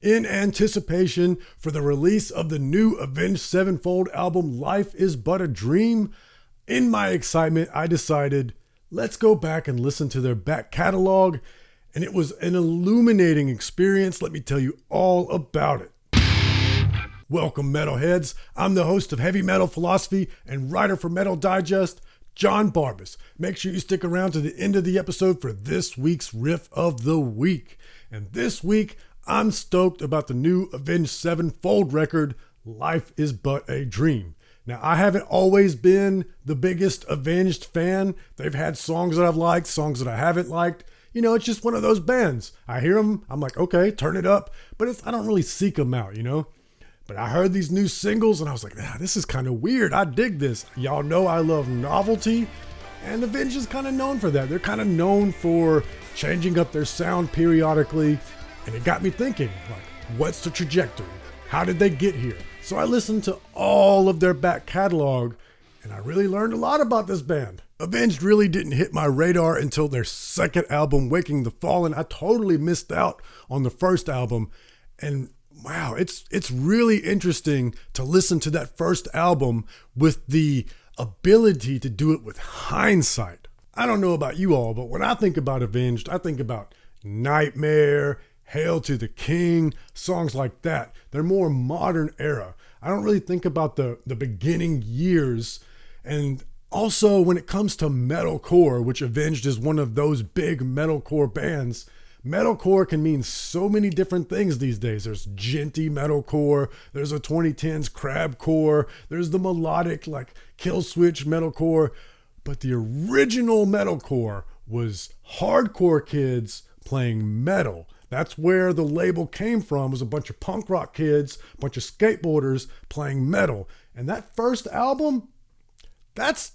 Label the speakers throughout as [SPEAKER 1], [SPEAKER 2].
[SPEAKER 1] In anticipation for the release of the new Avenged Sevenfold album, Life is But a Dream, in my excitement, I decided, let's go back and listen to their back catalog, and it was an illuminating experience. Let me tell you all about it. Welcome, metalheads. I'm the host of Heavy Metal Philosophy and writer for Metal Digest, John Barbas. Make sure you stick around to the end of the episode for this week's Riff of the Week. And this week, I'm stoked about the new Avenged Sevenfold record, Life is But a Dream. Now, I haven't always been the biggest Avenged fan. They've had songs that I've liked, songs that I haven't liked. You know, it's just one of those bands. I hear them, I'm like, okay, turn it up. But I don't really seek them out, you know? But I heard these new singles and I was like, this is kind of weird. I dig this. Y'all know I love novelty. And Avenged is kind of known for that. They're kind of known for changing up their sound periodically. And it got me thinking, like, what's the trajectory? How did they get here? So I listened to all of their back catalog, and I really learned a lot about this band. Avenged really didn't hit my radar until their second album, Waking the Fallen. I totally missed out on the first album, and wow, it's really interesting to listen to that first album with the ability to do it with hindsight. I don't know about you all, but when I think about Avenged, I think about Nightmare, Hail to the King, songs like that. They're more modern era. I don't really think about the beginning years. And also when it comes to metalcore, which Avenged is one of those big metalcore bands, metalcore can mean so many different things these days. There's djenty metalcore, there's a 2010s crabcore, there's the melodic like Killswitch metalcore. But the original metalcore was hardcore kids playing metal. That's where the label came from, was a bunch of punk rock kids, a bunch of skateboarders playing metal. And that first album, that's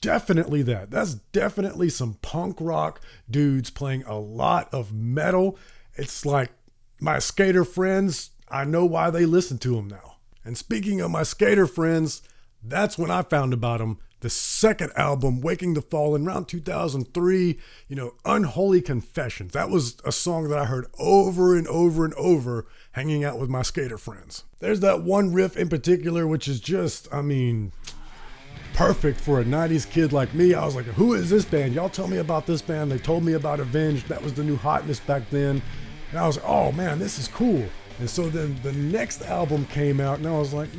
[SPEAKER 1] definitely that. That's definitely some punk rock dudes playing a lot of metal. It's like my skater friends, I know why they listen to them now. And speaking of my skater friends, that's when I found about them. The second album, Waking the Fallen, around 2003, Unholy Confessions. That was a song that I heard over and over and over hanging out with my skater friends. There's that one riff in particular, which is just, perfect for a 90s kid like me. I was like, who is this band? Y'all tell me about this band. They told me about Avenged. That was the new hotness back then. And I was like, oh man, this is cool. And so then the next album came out and I was like,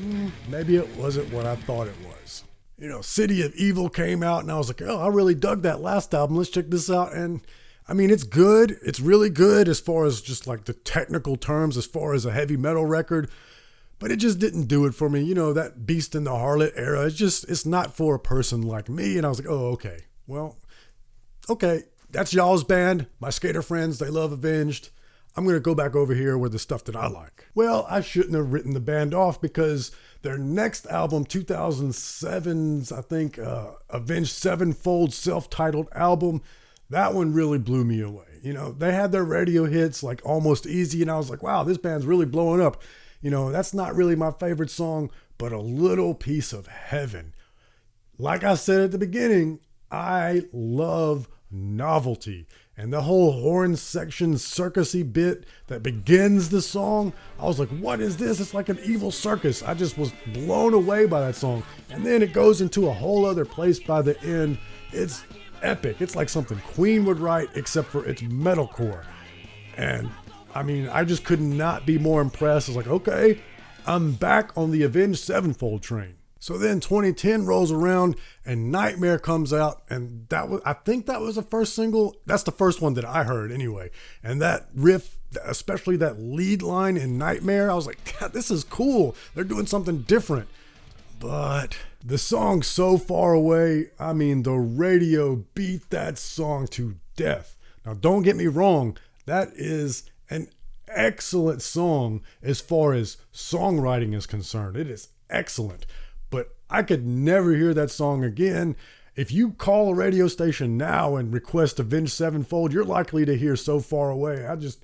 [SPEAKER 1] maybe it wasn't what I thought it was. City of Evil came out and I was like, oh, I really dug that last album. Let's check this out. And it's good. It's really good as far as just like the technical terms, as far as a heavy metal record, but it just didn't do it for me. That Beast in the Harlot era, it's not for a person like me. And I was like, oh, okay. Well, okay. That's y'all's band. My skater friends, they love Avenged. I'm going to go back over here with the stuff that I like. Well, I shouldn't have written the band off because their next album, 2007's, I think, Avenged Sevenfold self-titled album, that one really blew me away. They had their radio hits like Almost Easy, and I was like, wow, this band's really blowing up. That's not really my favorite song, but A Little Piece of Heaven. Like I said at the beginning, I love novelty. And the whole horn section circusy bit that begins the song, I was like, what is this? It's like an evil circus. I just was blown away by that song. And then it goes into a whole other place by the end. It's epic. It's like something Queen would write, except for it's metalcore. And I just could not be more impressed. I was like, okay, I'm back on the Avenged Sevenfold train. So then 2010 rolls around and Nightmare comes out, and I think that was the first single. That's the first one that I heard anyway. And that riff, especially that lead line in Nightmare, I was like, God, this is cool. They're doing something different. But the song So Far Away, the radio beat that song to death. Now, don't get me wrong. That is an excellent song as far as songwriting is concerned. It is excellent. But I could never hear that song again. If you call a radio station now and request Avenged Sevenfold, you're likely to hear So Far Away. I just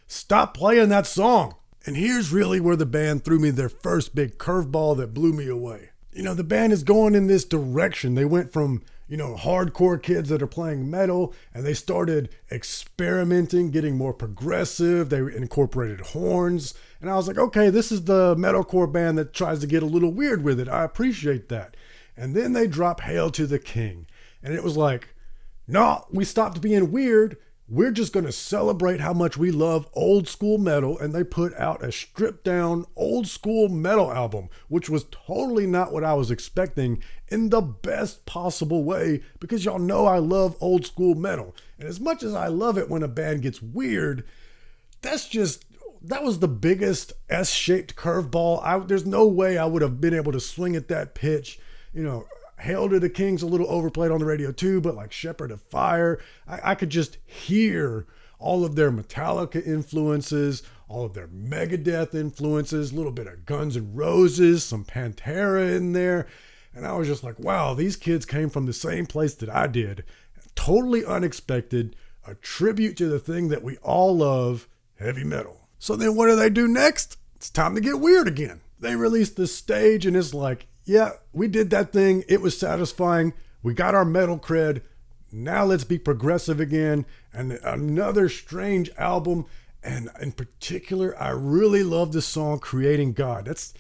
[SPEAKER 1] stop playing that song. And here's really where the band threw me their first big curveball that blew me away. The band is going in this direction. They went from hardcore kids that are playing metal, and they started experimenting, getting more progressive. They incorporated horns. And I was like, okay, this is the metalcore band that tries to get a little weird with it. I appreciate that. And then they drop Hail to the King. And it was like, no, we stopped being weird. We're just going to celebrate how much we love old school metal. And they put out a stripped down old school metal album, which was totally not what I was expecting, in the best possible way, because y'all know I love old school metal. And as much as I love it when a band gets weird, that was the biggest S-shaped curveball. There's no way I would have been able to swing at that pitch. Hail to the King's a little overplayed on the radio too, but like Shepherd of Fire, I could just hear all of their Metallica influences, all of their Megadeth influences, a little bit of Guns N' Roses, some Pantera in there. And I was just like, wow, these kids came from the same place that I did. Totally unexpected, a tribute to the thing that we all love, heavy metal. So then what do they do next? It's time to get weird again. They released the Stage, and it's like, yeah, we did that thing. It was satisfying. We got our metal cred. Now let's be progressive again. And another strange album. And in particular, I really love the song Creating God. That's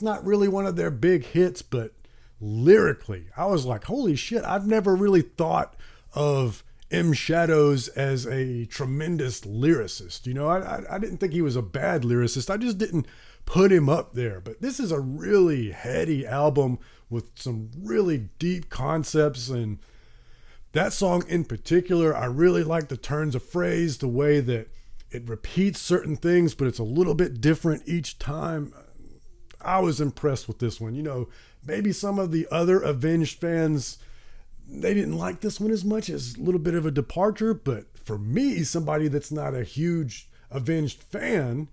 [SPEAKER 1] not really one of their big hits, but lyrically, I was like, holy shit, I've never really thought of M. Shadows as a tremendous lyricist. I didn't think he was a bad lyricist. I just didn't put him up there. But this is a really heady album with some really deep concepts, and that song in particular, I really like the turns of phrase, the way that it repeats certain things, but it's a little bit different each time. I was impressed with this one. Maybe some of the other Avenged fans, they didn't like this one as much, as a little bit of a departure, but for me, somebody that's not a huge Avenged fan,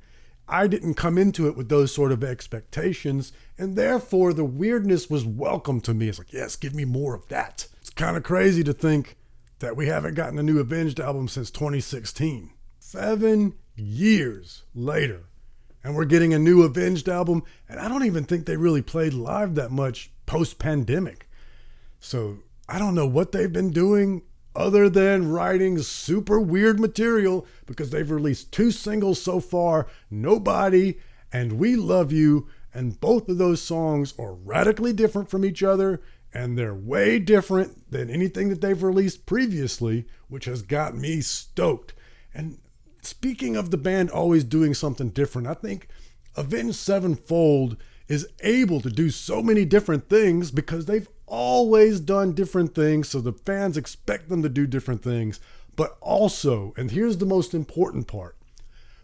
[SPEAKER 1] I didn't come into it with those sort of expectations, and therefore the weirdness was welcome to me. It's like, yes, give me more of that. It's kind of crazy to think that we haven't gotten a new Avenged album since 2016. 7 years later, and we're getting a new Avenged album, and I don't even think they really played live that much post-pandemic. So I don't know what they've been doing other than writing super weird material, because they've released 2 singles so far, Nobody and We Love You, and both of those songs are radically different from each other, and they're way different than anything that they've released previously, which has got me stoked. And speaking of the band always doing something different, I think Avenged Sevenfold is able to do so many different things because they've always done different things, so the fans expect them to do different things. But also, and here's the most important part,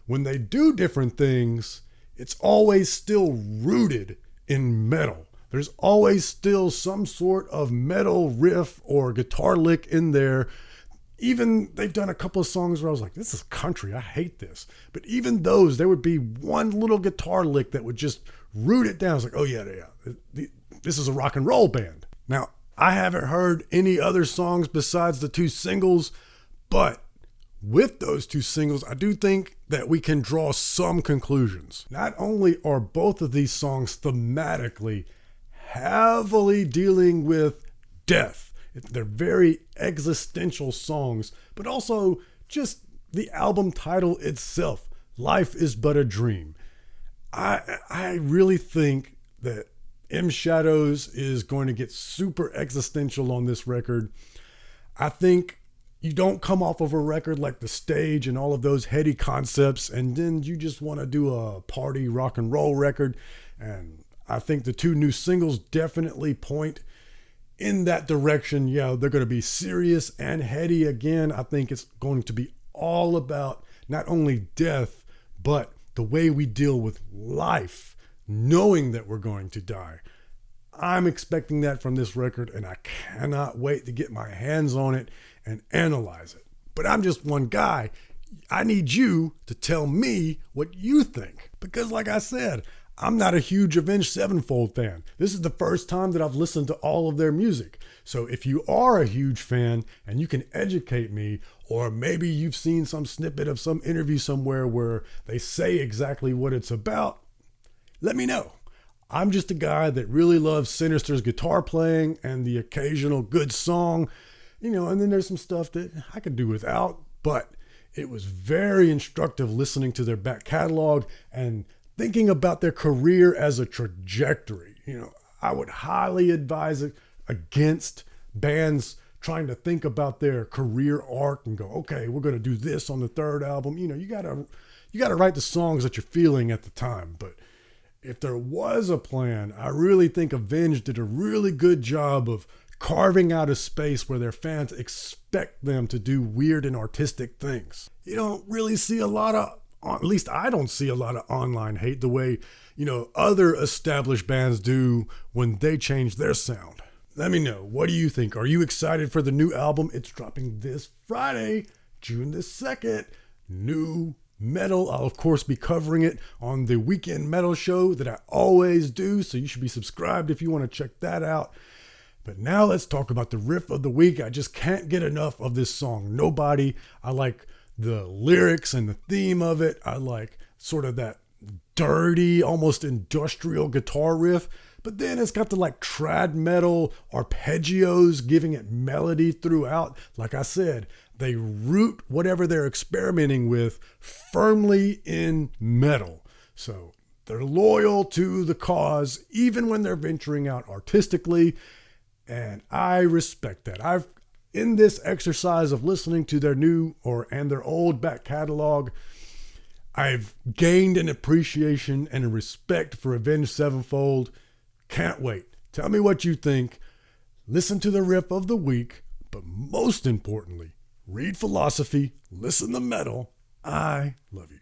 [SPEAKER 1] when they do different things, it's always still rooted in metal. There's always still some sort of metal riff or guitar lick in there. Even they've done a couple of songs where I was like, this is country, I hate this. But even those, there would be one little guitar lick that would just root it down. I was like, oh yeah, this is a rock and roll band. Now, I haven't heard any other songs besides the 2 singles, but with those 2 singles, I do think that we can draw some conclusions. Not only are both of these songs thematically heavily dealing with death, they're very existential songs, but also just the album title itself, Life is But a Dream. I really think that M. Shadows is going to get super existential on this record. I think you don't come off of a record like The Stage and all of those heady concepts, and then you just want to do a party rock and roll record. And I think the 2 new singles definitely point in that direction. Yeah, they're going to be serious and heady again. I think it's going to be all about not only death, but the way we deal with life, knowing that we're going to die. I'm expecting that from this record, and I cannot wait to get my hands on it and analyze it. But I'm just one guy. I need you to tell me what you think. Because like I said, I'm not a huge Avenged Sevenfold fan. This is the first time that I've listened to all of their music. So if you are a huge fan and you can educate me, or maybe you've seen some snippet of some interview somewhere where they say exactly what it's about, let me know. I'm just a guy that really loves Sinister's guitar playing and the occasional good song, and then there's some stuff that I could do without, but it was very instructive listening to their back catalog and thinking about their career as a trajectory. I would highly advise it against bands trying to think about their career arc and go, okay, we're going to do this on the third album. You got to write the songs that you're feeling at the time. But if there was a plan, I really think Avenged did a really good job of carving out a space where their fans expect them to do weird and artistic things. You don't really see a lot of, at least I don't see a lot of online hate the way, other established bands do when they change their sound. Let me know. What do you think? Are you excited for the new album? It's dropping this Friday, June the 2nd. New Metal. I'll, of course, be covering it on the Weekend Metal Show that I always do, so you should be subscribed if you want to check that out. But now let's talk about the riff of the week. I just can't get enough of this song, Nobody. I like the lyrics and the theme of it. I like sort of that dirty, almost industrial guitar riff. But then it's got the trad metal arpeggios giving it melody throughout. Like I said, they root whatever they're experimenting with firmly in metal. So they're loyal to the cause, even when they're venturing out artistically. And I respect that. In this exercise of listening to their new and their old back catalog, I've gained an appreciation and a respect for Avenged Sevenfold. Can't wait. Tell me what you think. Listen to the riff of the week, but most importantly, read philosophy, listen to metal. I love you.